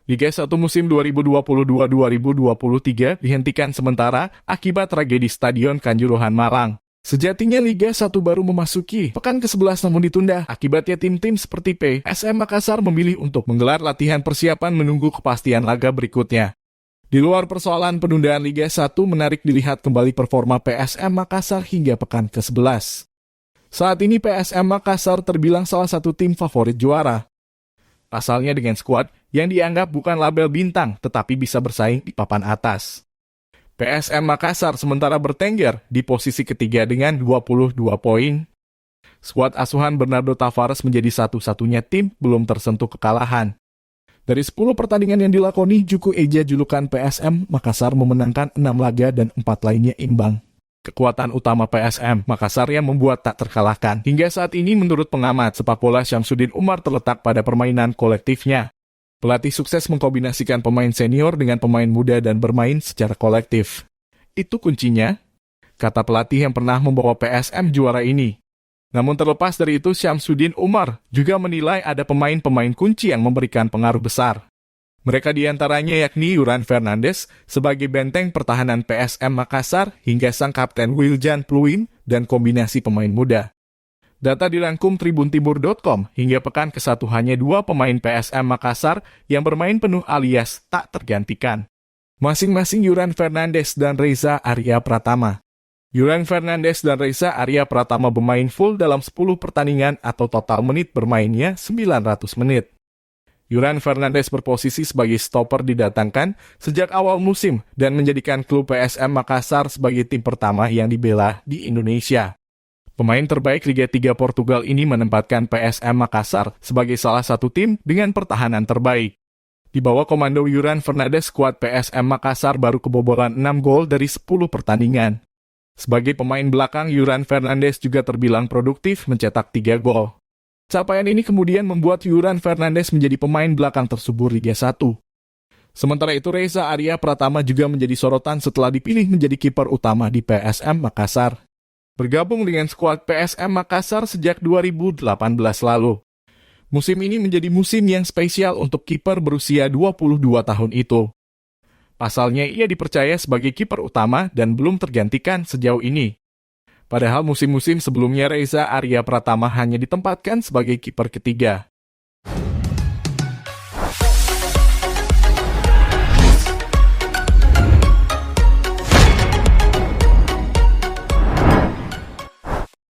Liga 1 musim 2022-2023 dihentikan sementara akibat tragedi Stadion Kanjuruhan Malang. Sejatinya Liga 1 baru memasuki pekan ke-11 namun ditunda. Akibatnya tim-tim seperti PSM Makassar memilih untuk menggelar latihan persiapan menunggu kepastian laga berikutnya. Di luar persoalan penundaan Liga 1, menarik dilihat kembali performa PSM Makassar hingga pekan ke-11. Saat ini PSM Makassar terbilang salah satu tim favorit juara. Pasalnya dengan skuad yang dianggap bukan label bintang tetapi bisa bersaing di papan atas. PSM Makassar sementara bertengger di posisi ketiga dengan 22 poin. Skuad asuhan Bernardo Tavares menjadi satu-satunya tim belum tersentuh kekalahan. Dari 10 pertandingan yang dilakoni, Juku Eja julukan PSM Makassar memenangkan 6 laga dan 4 lainnya imbang. Kekuatan utama PSM Makassar yang membuat tak terkalahkan. Hingga saat ini menurut pengamat sepak bola Syamsuddin Umar terletak pada permainan kolektifnya. Pelatih sukses mengkombinasikan pemain senior dengan pemain muda dan bermain secara kolektif. Itu kuncinya, kata pelatih yang pernah membawa PSM juara ini. Namun terlepas dari itu, Syamsuddin Umar juga menilai ada pemain-pemain kunci yang memberikan pengaruh besar. Mereka diantaranya yakni Yuran Fernandes sebagai benteng pertahanan PSM Makassar hingga sang kapten Wiljan Pluim dan kombinasi pemain muda. Data dirangkum tribuntimur.com, hingga pekan ke-1 hanya 2 pemain PSM Makassar yang bermain penuh alias tak tergantikan. Masing-masing Yuran Fernandes dan Reza Arya Pratama. Yuran Fernandes dan Reza Arya Pratama bermain full dalam 10 pertandingan atau total menit bermainnya 900 menit. Yuran Fernandes berposisi sebagai stopper didatangkan sejak awal musim dan menjadikan klub PSM Makassar sebagai tim pertama yang dibela di Indonesia. Pemain terbaik Liga 3 Portugal ini menempatkan PSM Makassar sebagai salah satu tim dengan pertahanan terbaik. Di bawah komando Yuran Fernandes, skuad PSM Makassar baru kebobolan 6 gol dari 10 pertandingan. Sebagai pemain belakang, Yuran Fernandes juga terbilang produktif mencetak 3 gol. Capaian ini kemudian membuat Yuran Fernandes menjadi pemain belakang tersubur Liga 1. Sementara itu, Reza Arya Pratama juga menjadi sorotan setelah dipilih menjadi kiper utama di PSM Makassar. Bergabung dengan skuad PSM Makassar sejak 2018 lalu. Musim ini menjadi musim yang spesial untuk kiper berusia 22 tahun itu. Pasalnya ia dipercaya sebagai kiper utama dan belum tergantikan sejauh ini. Padahal musim-musim sebelumnya Reza Arya Pratama hanya ditempatkan sebagai kiper ketiga.